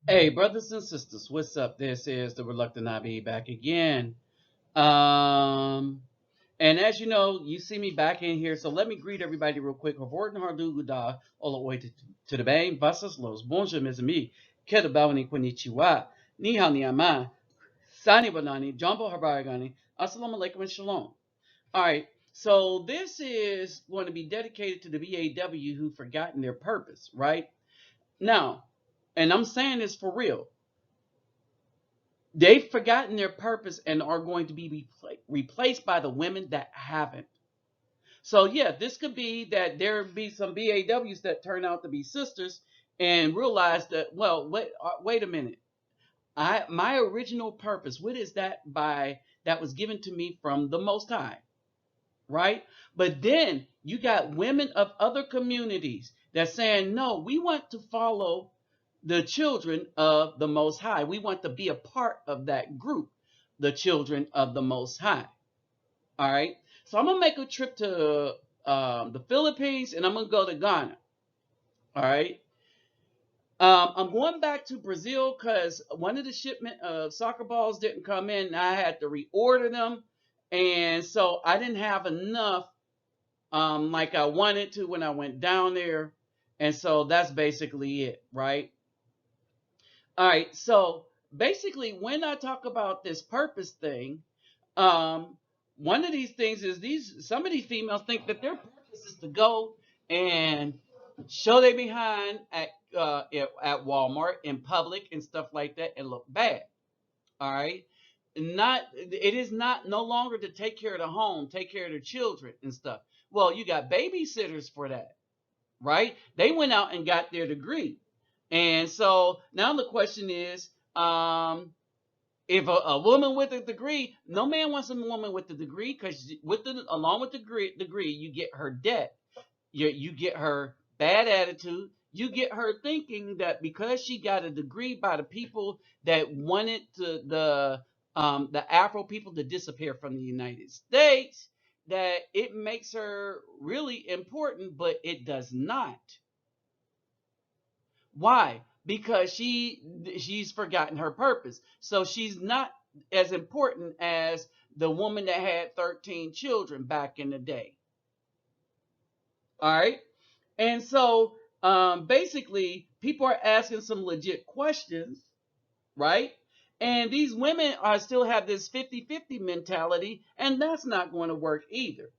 Hey, brothers and sisters, what's up? This is the Reluctant Nabi back again. Um, and as you know, you see me back in here, so let me greet everybody real quick. Horton Harduguda, all the way to the Bang, Vasas Los, Bonjour, mes amis, Kedabawani Konnichiwa, Ni hao ni ama, Sani Banani, Jumbo Habaragani, Assalamu alaikum and Shalom. All right, so this is going to be dedicated to the BAW who've forgotten their purpose, right? Now, and I'm saying this for real. They've forgotten their purpose and are going to be replaced by the women that haven't. So yeah, this could be that there be some BAWs that turn out to be sisters and realize that, well, wait a minute. My original purpose, what is that by that was given to me from the Most High, right? But then you got women of other communities that saying, no, we want to follow the children of the Most High. We want to be a part of that group, the children of the Most High. All right. So I'm gonna make a trip to the Philippines and I'm gonna go to Ghana. All right. I'm going back to Brazil because one of the shipment of soccer balls didn't come in. And I had to reorder them, and so I didn't have enough like I wanted to when I went down there, and so that's basically it, right? All right, so basically, when I talk about this purpose thing, um, one of these things is these some of these females think that their purpose is to go and show their behind at Walmart in public and stuff like that and look bad. All right, not it is not no longer to take care of the home, take care of the children and stuff. Well, you got babysitters for that, right? They went out and got their degree. And so now the question is, if a woman with a degree, no man wants a woman with a degree because with the along with the degree, you get her debt, you get her bad attitude, you get her thinking that because she got a degree by the people that wanted the Afro people to disappear from the United States, that it makes her really important, but it does not. Why? Because she's forgotten her purpose. So she's not as important as the woman that had 13 children back in the day. All right. And so basically, people are asking some legit questions, right? And these women are still have this 50-50 mentality, and that's not going to work either.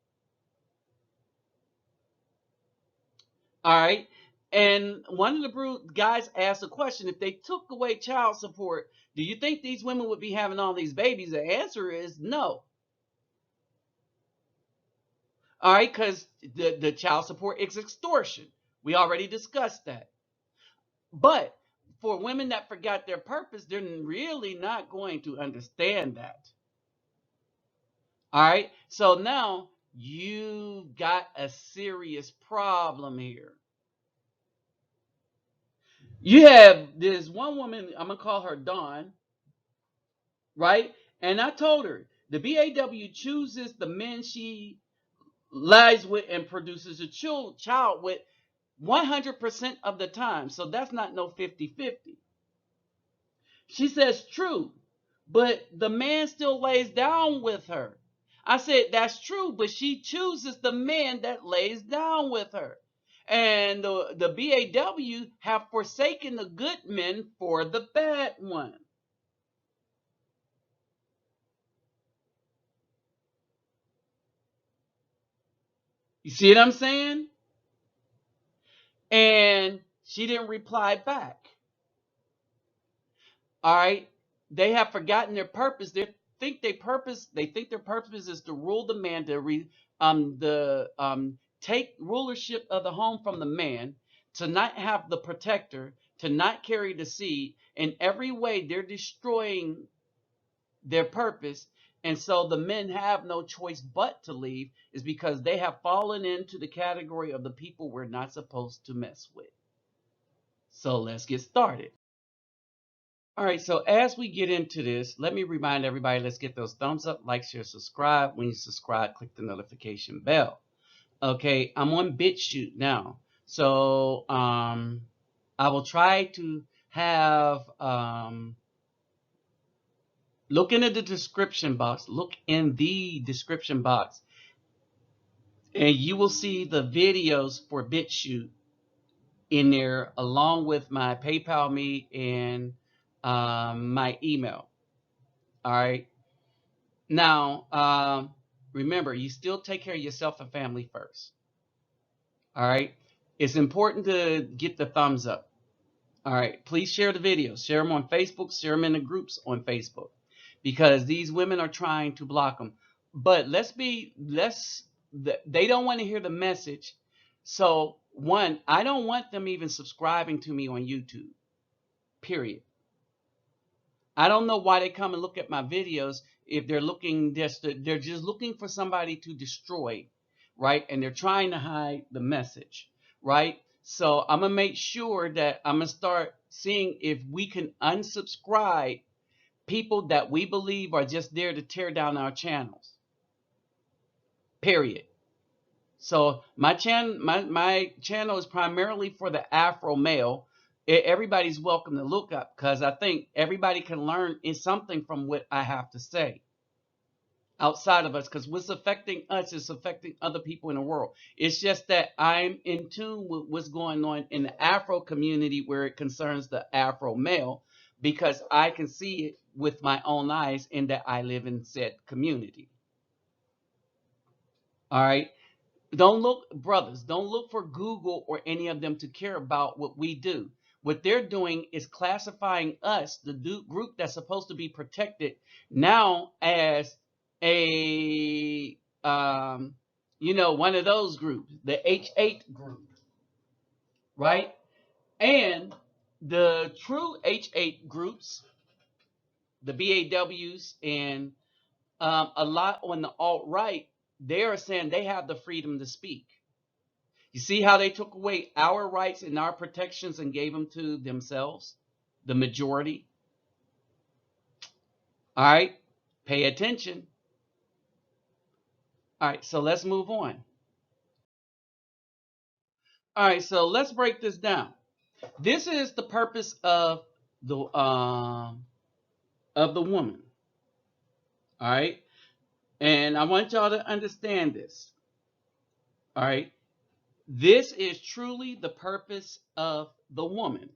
All right. And one of the guys asked a question: if they took away child support, do you think these women would be having all these babies? The answer is no. All right, because the child support is extortion. We already discussed that. But for women that forgot their purpose, they're really not going to understand that. All right. So now you got a serious problem here. You have this one woman, I'm gonna call her Dawn, right? And I told her the BAW chooses the men she lies with and produces a child with 100% of the time. So that's not no 50-50. She says true, but the man still lays down with her. I said that's true, but she chooses the man that lays down with her. And the BAW have forsaken the good men for the bad one. You see what I'm saying? And she didn't reply back. All right. They have forgotten their purpose. They think their purpose is to rule the man, to take rulership of the home from the man, to not have the protector, to not carry the seed. In every way, they're destroying their purpose. And so the men have no choice but to leave, is because they have fallen into the category of the people we're not supposed to mess with. So let's get started. All right, so as we get into this, let me remind everybody, let's get those thumbs up, like, share, subscribe. When you subscribe, click the notification bell. Okay, I'm on BitChute now. So I will try to have look in the description box. Look in the description box, and you will see the videos for BitChute in there, along with my PayPal me and my email. All right. Now, remember, you still take care of yourself and family first. All right. It's important to get the thumbs up. All right. Please share the videos. Share them on Facebook. Share them in the groups on Facebook, because these women are trying to block them. But they don't want to hear the message. So, one, I don't want them even subscribing to me on YouTube. Period. I don't know why they come and look at my videos if they're just looking for somebody to destroy, right? And they're trying to hide the message, right? So I'm gonna make sure that I'm gonna start seeing if we can unsubscribe people that we believe are just there to tear down our channels. Period. So my channel is primarily for the Afro male. Everybody's welcome to look up, because I think everybody can learn something from what I have to say outside of us, because what's affecting us is affecting other people in the world. It's just that I'm in tune with what's going on in the Afro community where it concerns the Afro male, because I can see it with my own eyes in that I live in said community. All right. Don't look, brothers, don't look for Google or any of them to care about what we do. What they're doing is classifying us, the group that's supposed to be protected, now as a, one of those groups, the H8 group, right? And the true H8 groups, the BAWs, and a lot on the alt-right, they are saying they have the freedom to speak. You see how they took away our rights and our protections and gave them to themselves, the majority? All right, pay attention. All right, so let's move on. All right, so let's break this down. This is the purpose of the woman. All right, and I want y'all to understand this. All right, this is truly the purpose of the woman.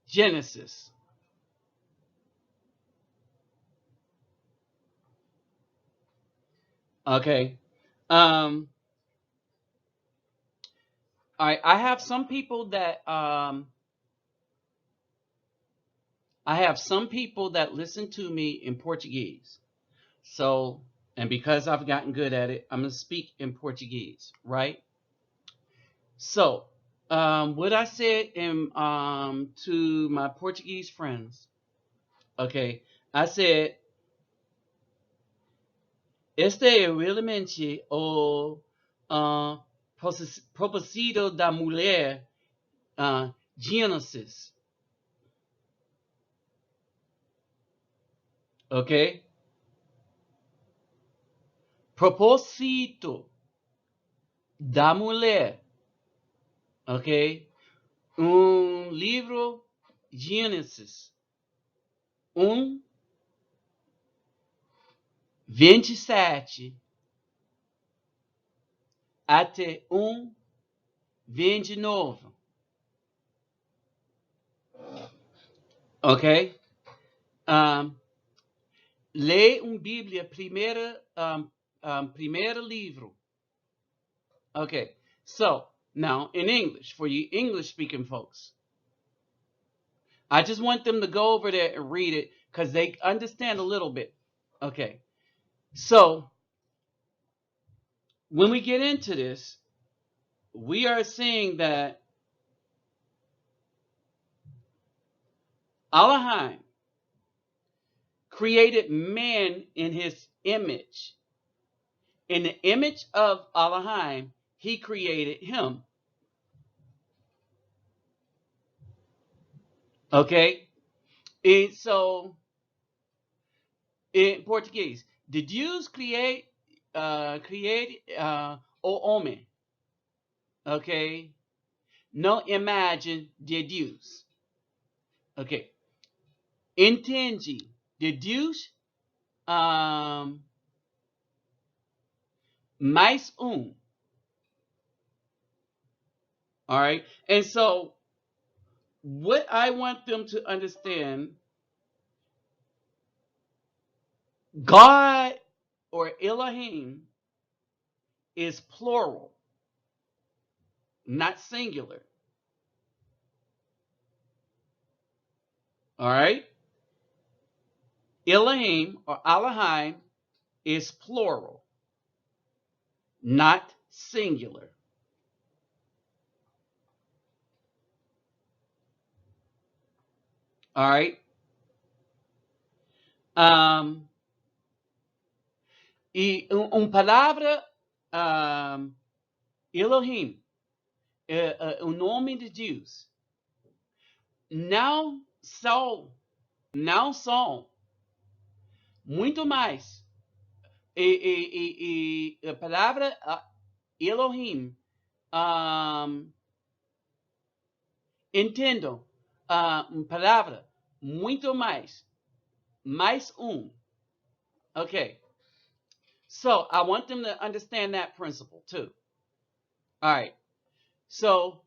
Genesis. Okay. All right. I have some people that listen to me in Portuguese. So, and because I've gotten good at it, I'm gonna speak in Portuguese, right? So, what I said to my Portuguese friends, okay, I said, este é realmente o propósito da mulher, Genesis, ok? Propósito da mulher, ok? Livro Gênesis 1:27 até 1:29, ok? Um, Lê Bíblia, primeiro livro. Okay, so now in English, for you English speaking folks, I just want them to go over there and read it because they understand a little bit. Okay, so when we get into this, we are seeing that Elohim created man in his image. In the image of Elohim, he created him. Okay, and so in Portuguese, de Deus create o homem. Okay, na imagem de Deus. Ok. Entende? De Deus, mais um. All right. And so, what I want them to understand, God or Elohim is plural, not singular. All right. Elohim or Elohim is plural, not singular. All right. Um, e palavra Elohim, o nome de Deus, não são, não são muito mais. E a palavra Elohim, entendo, palavra muito mais, mais um. Okay. So I want them to understand that principle too. All right. So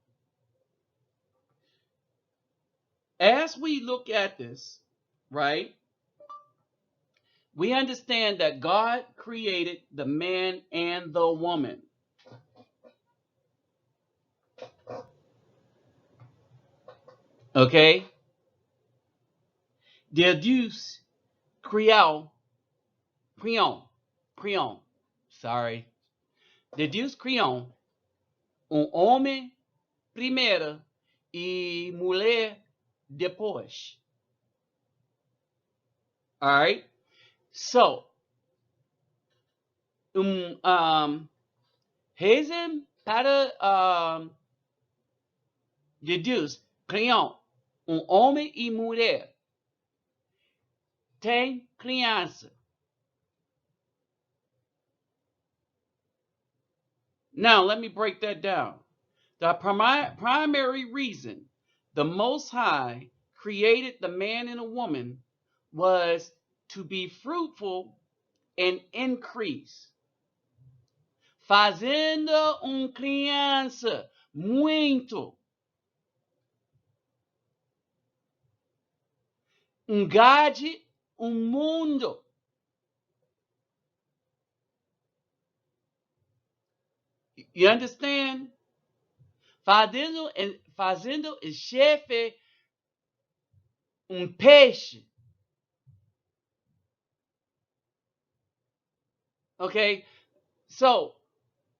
as we look at this, right, we understand that God created the man and the woman. Okay? Deus criou, criou, sorry. Deus criou homem primeiro e mulher depois. All right? So, reason para Deus criou homem e mulher. Tem criança. Now, let me break that down. The primary reason the Most High created the man and a woman was to be fruitful and increase. Fazendo criança muito. Gade mundo. You understand? Fazendo chefe peixe. Okay? So,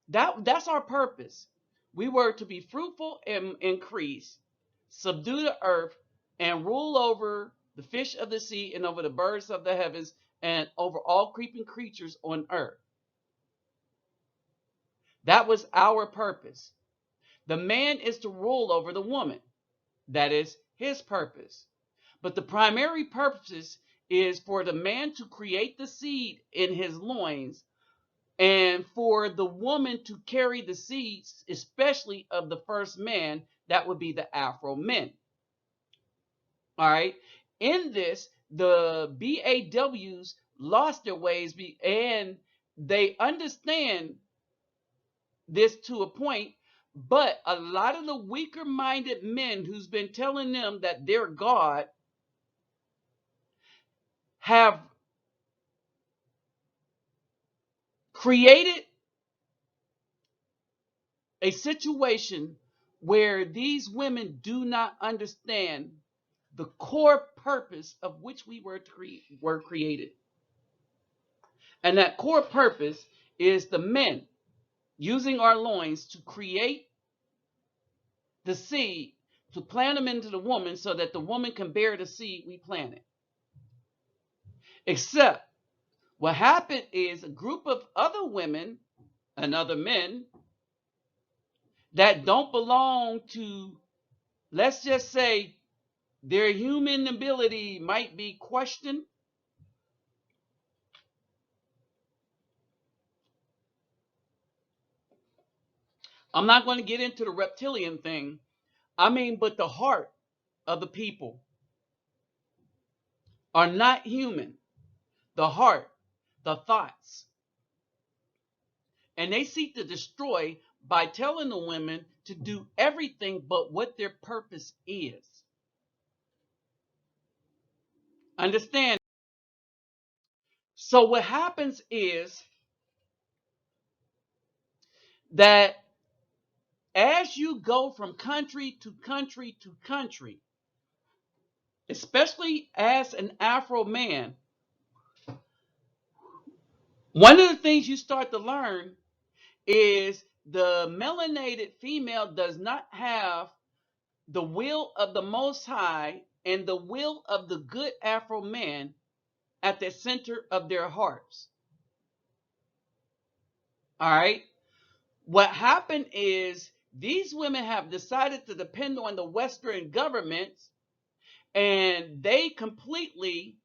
that's our purpose. We were to be fruitful and increase, subdue the earth, and rule over the fish of the sea and over the birds of the heavens and over all creeping creatures on earth. That was our purpose. The man is to rule over the woman. That is his purpose. But the primary purpose is for the man to create the seed in his loins and for the woman to carry the seeds, especially of the first man, that would be the Afro men. All right. In this, the BAWs lost their ways and they understand this to a point, but a lot of the weaker minded men who's been telling them that they're God have created a situation where these women do not understand the core purpose of which we were created. And that core purpose is the men using our loins to create the seed, to plant them into the woman so that the woman can bear the seed we planted. Except what happened is a group of other women and other men that don't belong to, let's just say, their human ability might be questioned. I'm not going to get into the reptilian thing, I mean, but the heart of the people are not human. The heart, the thoughts. And they seek to destroy by telling the women to do everything but what their purpose is. Understand? So what happens is that as you go from country to country to country, especially as an Afro man, one of the things you start to learn is the melanated female does not have the will of the Most High and the will of the good Afro man at the center of their hearts. All right. What happened is these women have decided to depend on the Western governments, and they completely,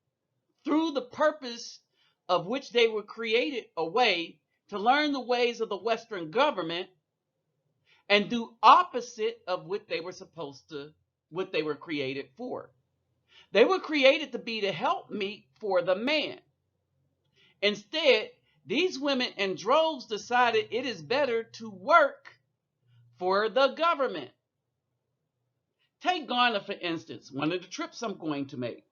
through the purpose of which they were created, away to learn the ways of the Western government and do opposite of what they were supposed to, what they were created for. They were created to be the helpmeet for the man. Instead, these women in droves decided it is better to work for the government. Take Ghana, for instance, one of the trips I'm going to make.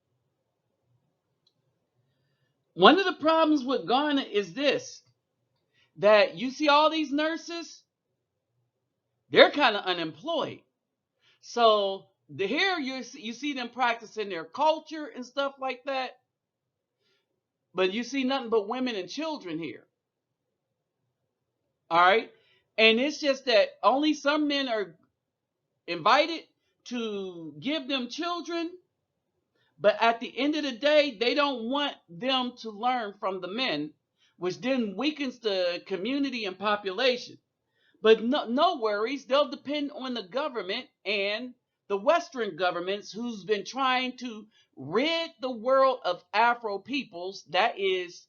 One of the problems with Ghana is this, that you see all these nurses, they're kind of unemployed. So here you see them practicing their culture and stuff like that, but you see nothing but women and children here. All right. And it's just that only some men are invited to give them children, but at the end of the day, they don't want them to learn from the men, which then weakens the community and population. But no worries, they'll depend on the government and the Western governments who's been trying to rid the world of Afro peoples. That is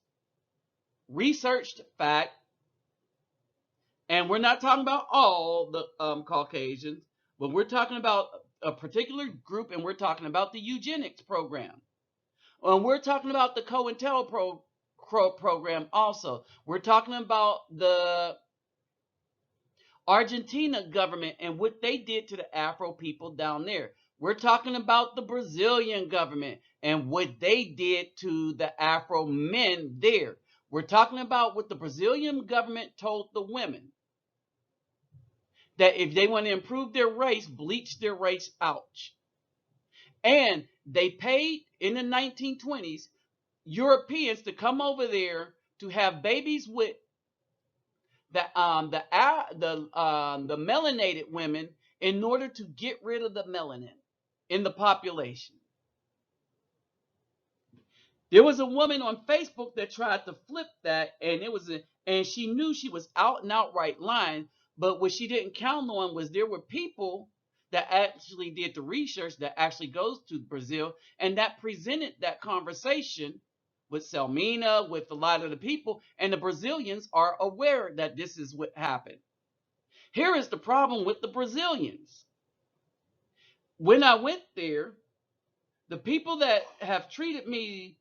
researched fact. And we're not talking about all the Caucasians, but we're talking about a particular group, and we're talking about the eugenics program. And we're talking about the COINTELPRO program also. We're talking about the Argentina government and what they did to the Afro people down there. We're talking about the Brazilian government and what they did to the Afro men there. We're talking about what the Brazilian government told the women, that if they want to improve their race, bleach their race out. And they paid in the 1920s Europeans to come over there to have babies with the melanated women in order to get rid of the melanin in the population. There was a woman on Facebook that tried to flip that, and and she knew she was out and outright lying. But what she didn't count on was there were people that actually did the research that actually goes to Brazil and that presented that conversation with Selmina, with a lot of the people, and the Brazilians are aware that this is what happened. Here is the problem with the Brazilians. When I went there, the people that have treated me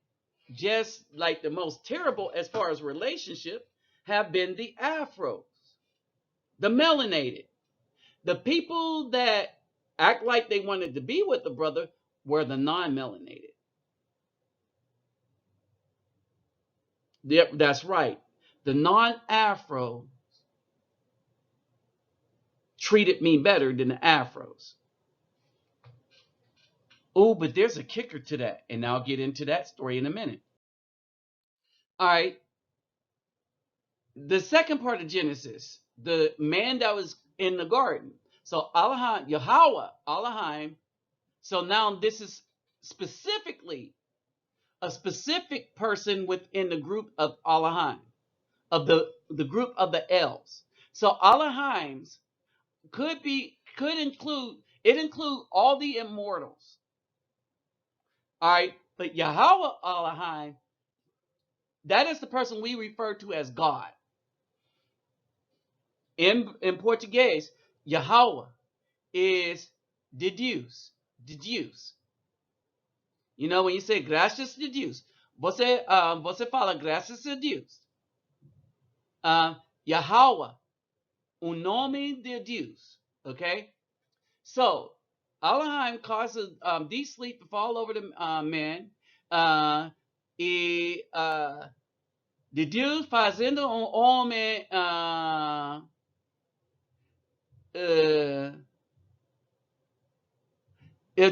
just like the most terrible as far as relationship have been the Afros, the melanated. The people that act like they wanted to be with the brother were the non-melanated. Yep, that's right. The non-Afro treated me better than the Afros. Oh, but there's a kicker to that, and I'll get into that story in a minute. All right. The second part of Genesis, the man that was in the garden. So Elohim, Yahweh, Elohim. So now this is specifically a specific person within the group of Elohim, of the group of the elves. So Elohims could include all the immortals. All right, but Yahweh Elohim, that is the person we refer to as God. In Portuguese, Yahweh is Deduce. Deduce. You know, when you say gracias a Deus, você fala graças a Deus. Yahweh, o nome de Deus. Okay? So, Allahheim causes deep sleep to fall over the man. E de Deus fazendo homem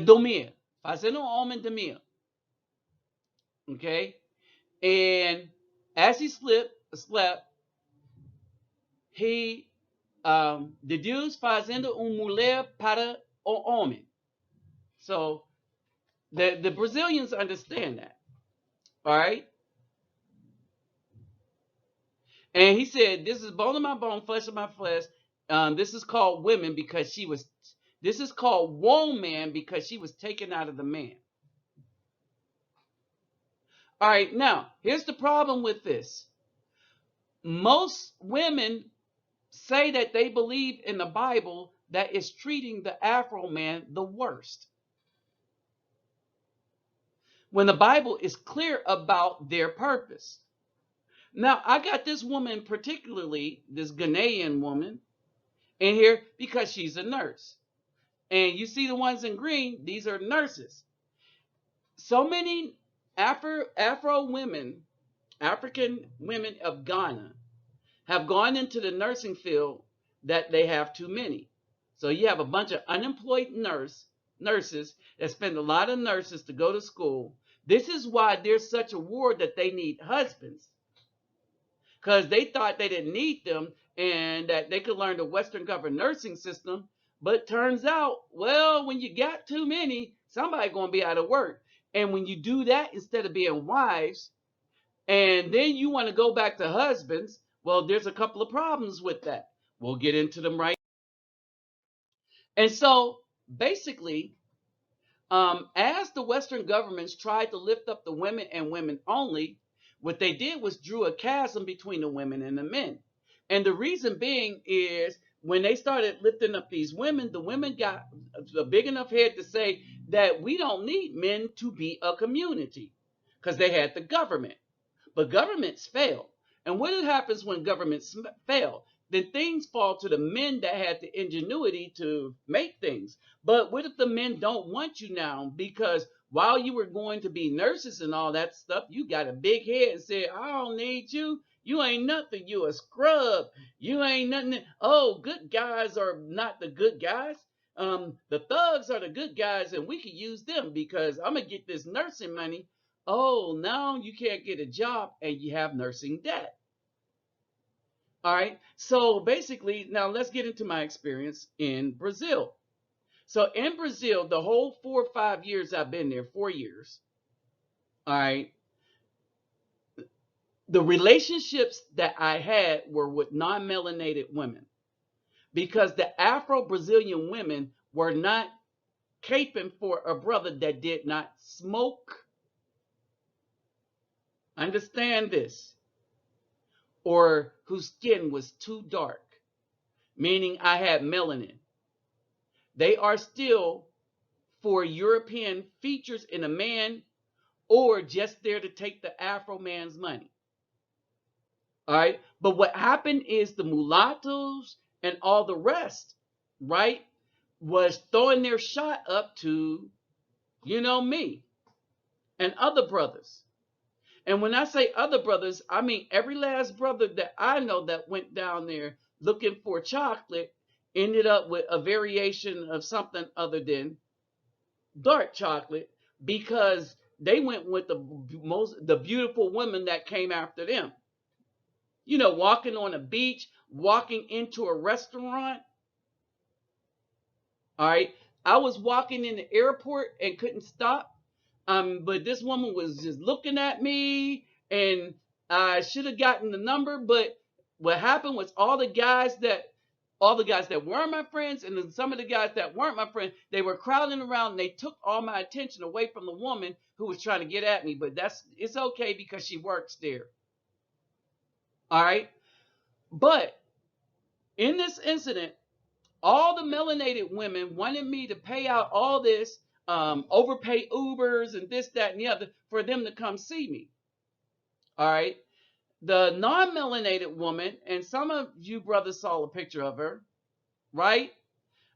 dormir. Fazendo homem dormir. Okay? And as he slept, he de Deus fazendo mulher para o homem. So the Brazilians understand that. All right. And he said, "This is bone of my bone, flesh of my flesh." This is called women because she was. This is called woman because she was taken out of the man. All right. Now here's the problem with this. Most women say that they believe in the Bible that is treating the Afro man the worst, when the Bible is clear about their purpose. Now, I got this woman, particularly this Ghanaian woman, in here because she's a nurse. And you see the ones in green, these are nurses. So many Afro women, African women of Ghana, have gone into the nursing field that they have too many. So you have a bunch of unemployed nurses that spend a lot of nurses to go to school. This is why there's such a war that they need husbands, because they thought they didn't need them and that they could learn the Western governed nursing system. But turns out, well, when you got too many, somebody's going to be out of work. And when you do that instead of being wives, and then you want to go back to husbands, well, there's a couple of problems with that. We'll get into them right. And so basically, as the Western governments tried to lift up the women and women only, what they did was drew a chasm between the women and the men. And the reason being is when they started lifting up these women, the women got a big enough head to say that we don't need men to be a community, because they had the government. But governments fail. And what happens when governments fail? Then things fall to the men that had the ingenuity to make things. But what if the men don't want you now? Because while you were going to be nurses and all that stuff, you got a big head and said, I don't need you. You ain't nothing. You a scrub. You ain't nothing. Oh, good guys are not the good guys. The thugs are the good guys, and we could use them because I'm gonna get this nursing money. Oh, now you can't get a job and you have nursing debt. All right. So basically, now let's get into my experience in Brazil. So in Brazil, the whole 4 or 5 years I've been there, 4 years. All right. The relationships that I had were with non-melanated women, because the Afro-Brazilian women were not caping for a brother that did not smoke. Understand this. Or whose skin was too dark, meaning I had melanin. They are still for European features in a man, or just there to take the Afro man's money. All right. But what happened is the mulattoes and all the rest, right, was throwing their shot up to, me and other brothers. And when I say other brothers, I mean every last brother that I know that went down there looking for chocolate ended up with a variation of something other than dark chocolate, because they went with the beautiful women that came after them. Walking on a beach, walking into a restaurant. All right. I was walking in the airport and couldn't stop. But this woman was just looking at me, and I should have gotten the number. But what happened was all the guys that were my friends, and then some of the guys that weren't my friends, they were crowding around, and they took all my attention away from the woman who was trying to get at me. But it's okay because she works there. All right. But in this incident, All the melanated women wanted me to pay out all this, overpay Ubers and this, that, and the other for them to come see me. All right. The non-melanated woman, and some of you brothers saw a picture of her, right?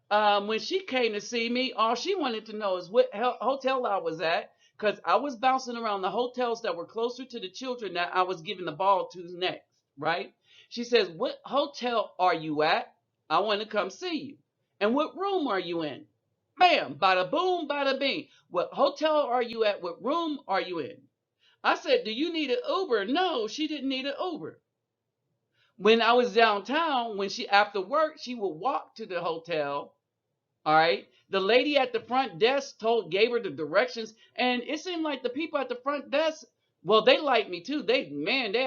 When she came to see me, all she wanted to know is what hotel I was at, because I was bouncing around the hotels that were closer to the children that I was giving the ball to next, right? She says, "What hotel are you at? I want to come see you. And what room are you in?" Bam, bada boom, bada bing. What hotel are you at? What room are you in? I said, "Do you need an Uber?" No, she didn't need an Uber. When I was downtown, when she after work, she would walk to the hotel. All right. The lady at the front desk gave her the directions, and it seemed like the people at the front desk, well, they like me too. They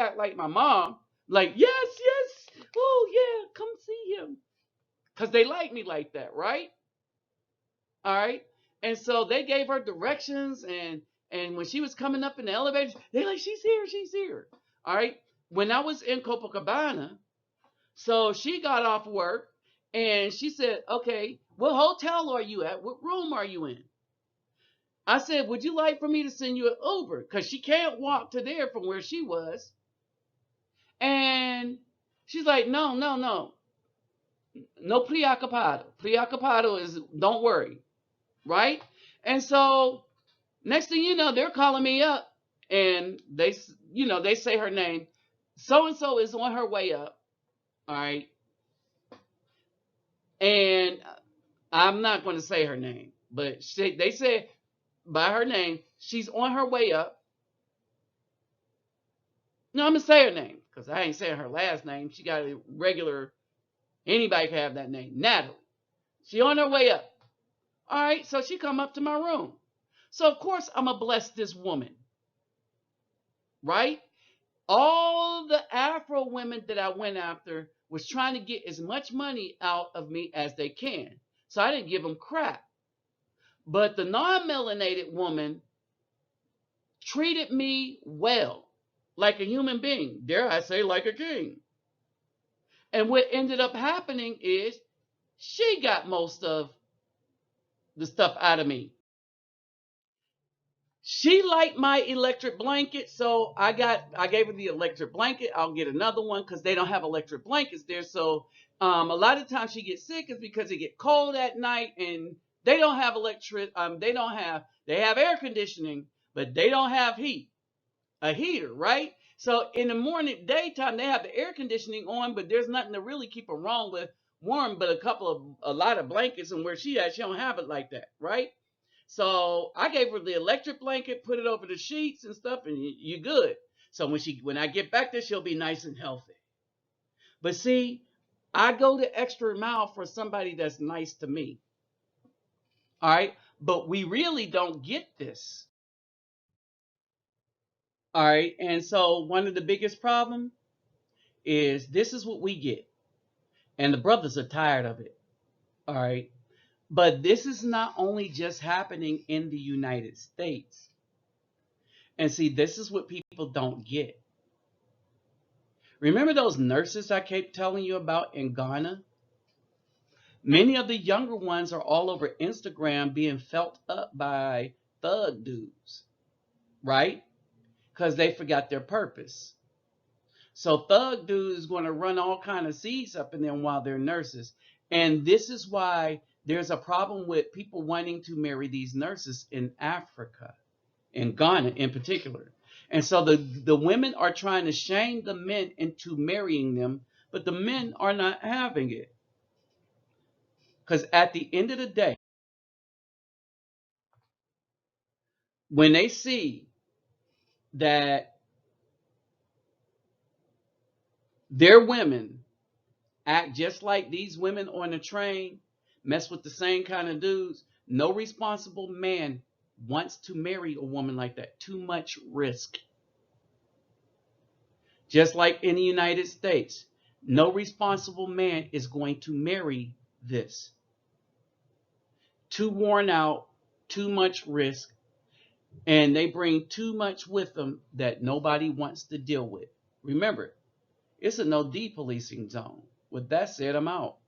act like my mom. Like, yes, yes. Oh, yeah, come see him. Because they like me like that, right? All right. And so they gave her directions, and when she was coming up in the elevator, they like, she's here, she's here. All right. When I was in Copacabana, so she got off work and she said, "Okay, what hotel are you at? What room are you in?" I said, "Would you like for me to send you an Uber?" Because she can't walk to there from where she was. And she's like, "No, no, no. No preoccupado. Preoccupado is don't worry." Right? And so next thing you know, they're calling me up and they say her name. So and so is on her way up. All right. And I'm not going to say her name, but they said by her name, she's on her way up. No, I'm going to say her name because I ain't saying her last name. She got a regular, anybody can have that name, Natalie. She on her way up. All right, so she come up to my room. So of course I'm going to bless this woman, right? All the Afro women that I went after was trying to get as much money out of me as they can. So I didn't give them crap. But the non-melanated woman treated me well, like a human being, dare I say, like a king. And what ended up happening is she got most of the stuff out of me. She liked my electric blanket, so I gave her the electric blanket. I'll get another one because they don't have electric blankets there. So a lot of times she gets sick is because it get cold at night and they don't have electric. They have air conditioning, but they don't have a heater, right? So in the morning, daytime, they have the air conditioning on, but there's nothing to really keep them warm, but a lot of blankets. And where she don't have it like that, right? So I gave her the electric blanket, put it over the sheets and stuff, and you good. So when I get back there, she'll be nice and healthy. But see, I go the extra mile for somebody that's nice to me. All right, but we really don't get this. All right, and so one of the biggest problem is this is what we get, and the brothers are tired of it. All right, but this is not only just happening in the United States. And see, this is what people don't get. Remember those nurses I kept telling you about in Ghana? Many of the younger ones are all over Instagram being felt up by thug dudes, right? Because they forgot their purpose. So thug dudes is going to run all kind of seeds up in them while they're nurses. And this is why there's a problem with people wanting to marry these nurses in Africa, in Ghana in particular. And so the women are trying to shame the men into marrying them, but the men are not having it. Because at the end of the day, when they see that their women act just like these women on the train, mess with the same kind of dudes, no responsible man wants to marry a woman like that. Too much risk. Just like in the United States, no responsible man is going to marry this. Too worn out, too much risk, and they bring too much with them that nobody wants to deal with. Remember, it's a no depolicing zone. With that said, I'm out.